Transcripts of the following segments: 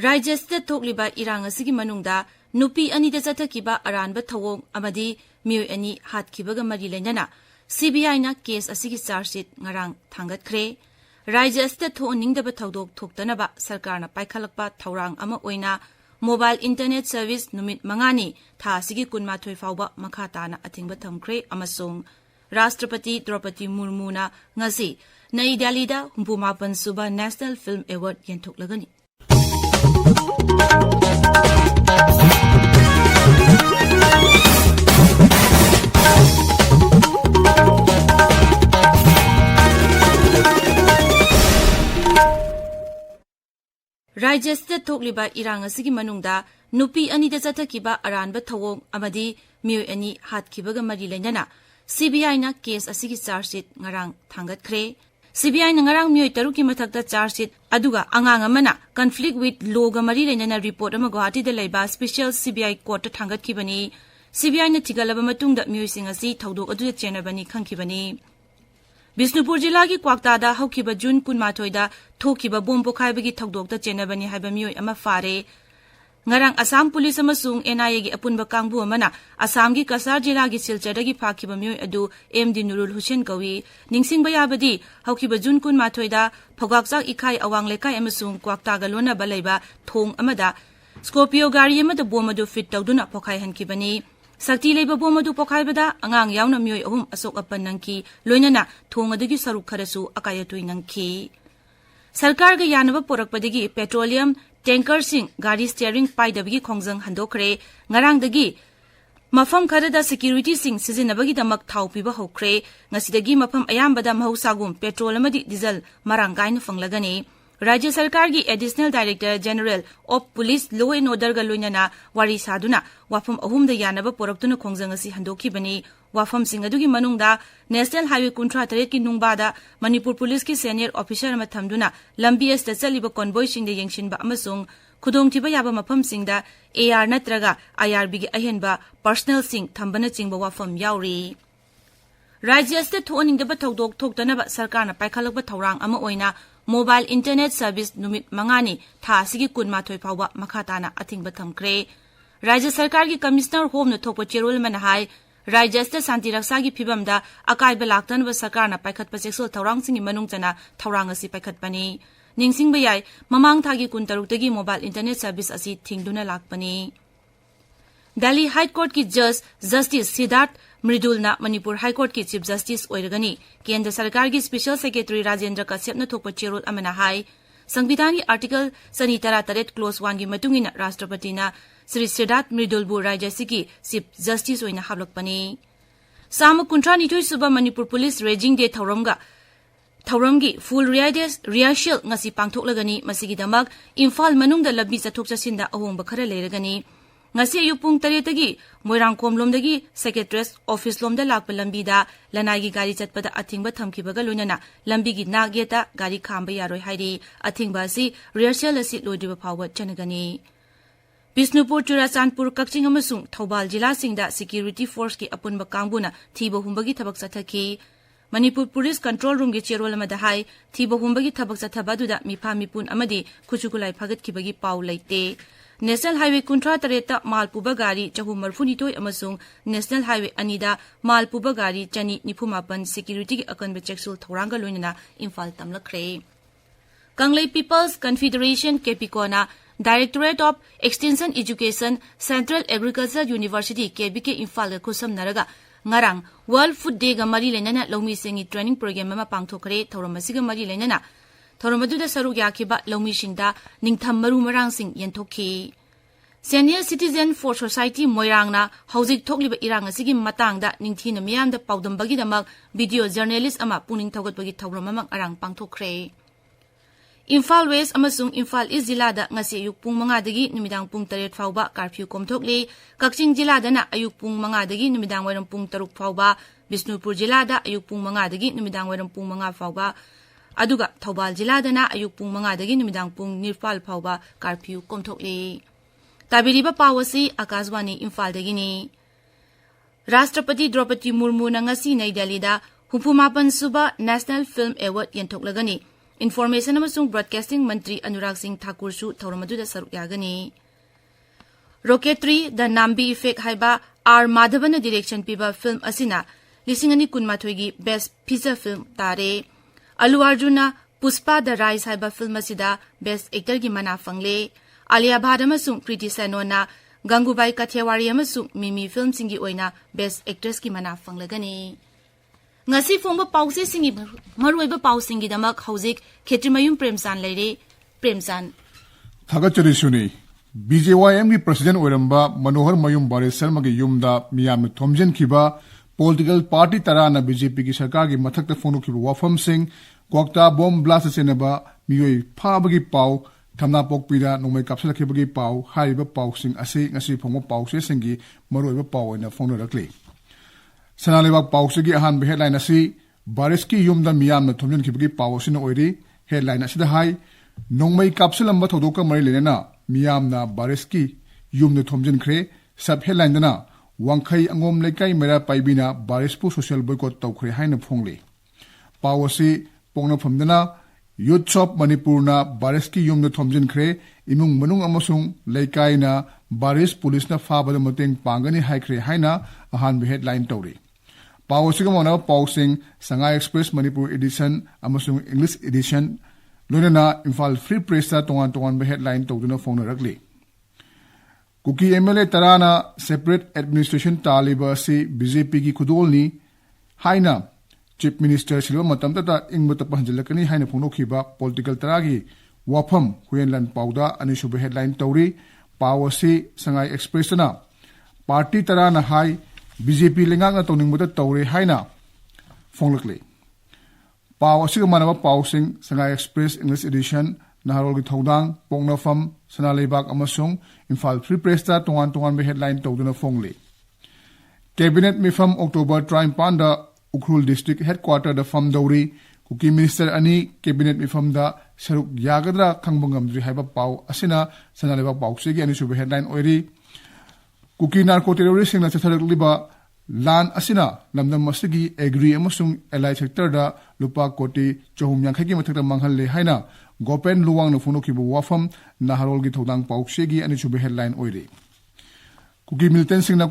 Rajastha thokliba irang asigi manungda nupi ani da chathakiba aranba thawong amadi mioi ani hatkibaga mari lenana CBI na case asigi charge sheet ngarang thangatkhre Rajastha thoningdaba thodok thoktanaba sarkarna paikhalakpa thawrang ama oina mobile internet service numit mangani tha asigi kunmathoi fawba makha tana athingba thamkhre amasung Rashtrapati Draupadi Murmu na ngasi Nai Delhi da 68 suba National Film Award yentoklagani Rajastha thokliba irang asigi manungda nupi ani da chathakiba aranba thawong amadi mioi ani hatkibaga mari lenana CBI na case asigi charge sheet ngarang thangatkhre CBI na ngarang mioi taruki mathakta charge sheet aduga angang amana conflict with law ga mari lenana report ama Guwahati da laiba special CBI court ta thangatkibani CBI na thigalaba matungda mioi sing asi thodok adu chenabani khangkibani Bisnupur jila ki kwakta da haukiba June 18 da thokiba bom pokhaibagi thodok ta chenabani haiba mioi ama fare ngarang Assam police amasung NIA gi apunba kangbu amana Assam gi Kasar jila gi Silchar gi phakiba mioi adu MD Nurul Hussain Kawi ningsingba yabadi haukiba June 18 da phogakchak ikhai awang lekai amasung kwakta ga lona balaiba thong amada Scorpio gari amada bom adu fit tawduna pokhai hankibani Sakti leiba bom adu pokhaibada angang yauna mioi ahum asok apan nangki loinana thong adagi saruk kharasu akayatui nangki Sarkar ga yanaba porakpadagi petroleum tanker sing gari steering paidabagi khongjang handokre ngarangdagi mafam kharada security sing sizinabagi damak thaupiba hokre ngasidagi mafam ayambada mahausagum petrol amadi diesel marangain fanglagani Rajya Sarkar gi Additional Director General of Police Law and Order ga loinana wari saduna wafam ahum da yanaba poraktuna khongjang asi handokibani wafam sing adugi manungda National Highway Kuntra Tare ki nungbada Manipur Police ki senior officer ama thamduna lambi esta chaliba convoy sing da yengshinba amasung khudong thiba yaba mafam sing da AR natraga IRB gi ahenba personal sing thambana chingba wafam yauri Rajya State thoning da thodok thoktanaba sarkarna paikhalakba thawrang ama oina Mobile Internet Service numit mangani tha asigi kunmathoi fawba makha tana athingba thamkhre Rajya Sarkar gi Commissioner Home na thokpa cherol man hai Rajya State Santi Raksa gi phibamda akaiba laktanba sarkarna paikhatpa sexual thawrang singi manung chana thawrang asi paikhatpani ningsingba yai mamang thagi kuntaruk tagi mobile internet service asi thingduna lakpani Delhi High Court ki Judge Justice Siddharth Mridulna Manipur High Court ki Chief Justice oiragani Kendra Sarkar ki Special Secretary Rajendra Kashyap na thokpa cherol amana hai Sangbidan ki Article Sanitara Taret Clause 1 gi matungina Rashtrapati na Sri Siddharth Mridulbu Rajasi ki Chief Justice oina hablakpani Sama kuntra nithoi suba Manipur Police Raging Day Thauramgi full rehearsal ngasi pangthoklagani masigi damak Imphal manungda labbi chathok chasinda ahongba khara leiragani ngasi ayupung taretagi moirangkom lomdagi secretary's office lomda lakpa lambida lanai gari chatpada athingba thamkibaga loinana lambigi nageta gari khamba yaroi hairi athingba si rehearsal asi loidiba phawba chanagani Bisnupur Churachandpur Kakching amasung Thoubal jila singda security force ki apunba kangbuna thiba humbagi thabak chathaki Manipur Police Control Room gi cherol amada hai thiba humbagi thabak chathabaduda mipa mipun amadi khuchukulai phagatkibagi paw leite National Highway Kuntra Tareta Malpuba Gari Chahummarfunitoi amasung National Highway Anida Malpuba Gari Chani Nipumapan Security ki akanba checksul thoranga loinana Imphal tamlakre Kanglei People's Confederation Kepikona Directorate of Extension Education Central Agricultural University KBK Imphal ga khusam naraga ngarang World Food Day ga mari lenana lawmi singi training program ama pangthokre thoramasiga mari lenana Thoramaduda saruk yakiba lawmi singda ningtham maru marang sing yenthokhi Senior Citizen for Society Moirangna hojik thokliba irang asigi matangda ningthina miyamda paudambagi damak video journalist ama puning thogatbagi thawramamang arang pangthokre Imphal West amasung Imphal East jilada ngasi ayuk pung 5 dagi numidang pung 8 fawba curfew komthokli Kakching jilada na ayuk pung 5 dagi numidang wairam pung 3 fawba Bisnupur jilada ayuk pung 5 dagi numidang wairam pung 5 fawba Aduga Thoubal jilada na ayuk pung 5 dagi numidang pung 9 fawba curfew komthokli Tabiriba pawasi Akashwani Imphal dagini Rashtrapati Draupadi Murmu na ngasi Nai Delhi da 68 suba National Film Award yentoklagani Information amasung Broadcasting Mantri Anurag Singh Thakur su thauram aduda saruk yagani. Rocketry The Nambi Effect haiba R Madhavana direction piba film asina lisingani kunmathoi gi best feature film tare. Allu Arjuna Puspa The Rise haiba film asida best actor gi mana fangle. Alia Bhatt amasung Kriti Sanon Gangubai Kathiawari amasung Mimi film singi oina best actress gi mana fanglagani. Ngasi fongba pause singi maruiba pausingi damak hauzik Khetrimayum Premchand leire. Premchand Thagachari Suni BJYM की president Oramba मनोहर मयूम बारे शर्मा के युमदा मियाम थोमजन खिबा political party तराना BJP की सरकार की मथक फोनो खिबा वाफम Singh Kwakta bomb blast सेनबा मियोई फाबगी पाव थमना पोकपीदा नोमै कापसल खिबगी पाव हारिबा पाव सिंह असे ngasi फोंगो पाव से सिंगी मरोइबा पाव ओइना फोनो रखले सनालेबा पाव सेगी अहान हेडलाइन असि बारिस की युमदा मियाम थोमजन खिबगी पाव सिन ओइरी हेडलाइन असिदा हाई नोमै कापसलंबा थोदोका मरि लेना मियामना बारिसकी युमने थोमजनख्रे सब हेडलाइनदना वांखै अंगोम लेकाई मेरा पाइबिना बारिसपु सोशल बॉयकॉट तौख्रे हाइना फोंगले पावसी पोंगनफमदना यूथ ऑफ मणिपुरना बारिसकी युमने थोमजनख्रे इमुंग मनुंग अमसुंग लेकाइना बारिस पुलिसना फाबद मतेंग पांगनी हाइख्रे हाइना अहान हेडलाइन तौरे पावसीगा मोना पाउसिंग संगाई एक्सप्रेस मणिपुर एडिशन अमसुंग इंग्लिश एडिशन लोनना इम्फाल फ्री प्रेस तोंगान तोंगान हेडलाइन तौदुना फोन रखले कुकी एमएलए तराना सेपरेट एडमिनिस्ट्रेशन तालिबा से बीजेपी की खुदोलनी हाइना चीफ मिनिस्टर सिल्वा मतमता इंगबत पहंजलकनी हाइना फोनोखिबा पॉलिटिकल तरागी वाफम हुयनलन पाउदा अनिसुब हेडलाइन तौरी पावसी संगाई एक्सप्रेसना पार्टी तराना हाई बीजेपी लेंगांगा तौनिंगबत तौरे हाइना फोनलकले पाव असिग मानव पाउसिंग संगाई एक्सप्रेस इंग्लिश एडिशन नहारोल की थौदांग पोंगनाफम सनालेबाग अमसुंग इम्फाल फ्री प्रेस तोंगान तोंगान हेडलाइन तौदुना फोंगले कैबिनेट मिफम अक्टोबर 35 दा उखरुल डिस्ट्रिक्ट हेडक्वार्टर दा फम दौरी कुकी मिनिस्टर अनि कैबिनेट मिफम दा सरुक यागद्रा खंगबंगमद्री हाइबा पाव असिना सनालेबाग पाउसेगी अनिसुब हेडलाइन ओइरी कुकी नार्को टेररिस्ट सिंगना चथरकलिबा लान असिना लमदम मसगी एग्री अमसुंग एलाई सेक्टर दा लुपा कोटी चहुम यांखैगी मथकता मंगहले हाइना गोपेन लुवांग फोनोखिबो वाफम नाहरोल की थौदांग पाउसेगी अनिसुब हेडलाइन ओइरे कुकी मिलिटेंट सिंगना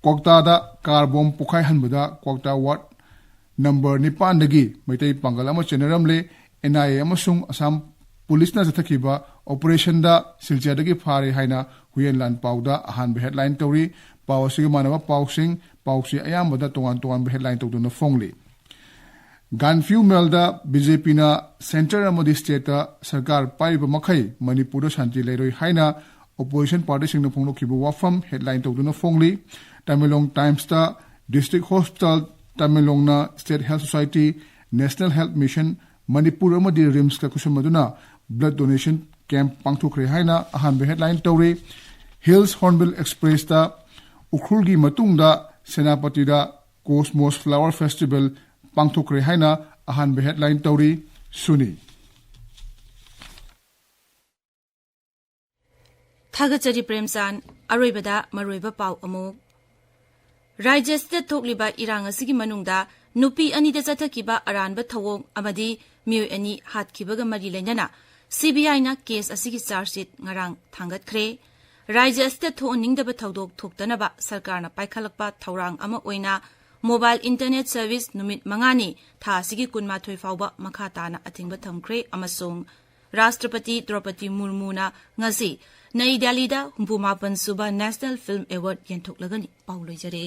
कोक्ता दा car bomb पुखाई हनबदा कोक्ता ward number 9 दगी Meitei Pongal अमा चेनरमले एनआईए अमसुंग असम पुलिसना जथखिबा ऑपरेशन दा सिलचरदगी फारे हाइना हुयनलान पाउदा अहान हेडलाइन तौरी पावसी मानव पाउसिंग पाउसी अयामबदा तोंगान तोंगान हेडलाइन तौदुना फोंगले गानफ्यू मेलदा बीजेपी ना सेंटर अमदी स्टेट सरकार पाइब मखै मणिपुर शांति लेरोय हाइना ओपोजिशन पार्टी सिंगना फोंगलोखिबो वाफम हेडलाइन तौदुना फोंगली तमिलोंग टाइम्स ता डिस्ट्रिक्ट हॉस्पिटल तमिलोंग ना state health society national health mission Manipur अमदी रिम्स का कुसमदुना ब्लड डोनेशन कैंप पांगथोखरे हाइना अहान हेडलाइन तौरे हिल्स हॉर्नबिल एक्सप्रेस ता उखरुल की मतुंगदा सेनापति दा कोस्मोस फ्लावर फेस्टिवल पांगथोखरे हाइना अहान हेडलाइन तौरी सुनी थागचरी प्रेमचंद अरोइबदा मरोइबा पाव अमुक राज्य स्टेट थोकलिबा इरांग असिगी मनुंगदा नुपी अनिदा चथकिबा अरानबा थवोंग अमदी मियोय अनि हातखिबगा मरि लेनना सीबीआई ना केस असिगी चार्जशीट ngarang थांगतख्रे राज्य स्टेट थोनिंगदबा थौदोक थोक्तनबा सरकारना पाइखलकपा थौरांग अमा ओइना मोबाइल इंटरनेट सर्विस नुमित मंगानी था सिगी कुनमाथोय फावबा मखा ताना अथिंगबा थमख्रे अमसोंग राष्ट्रपति द्रौपदी मुर्मुना ngasi नई दिल्लीदा 49 सुबा नेशनल फिल्म अवार्ड येंथोकलगनी पाउलोइजरे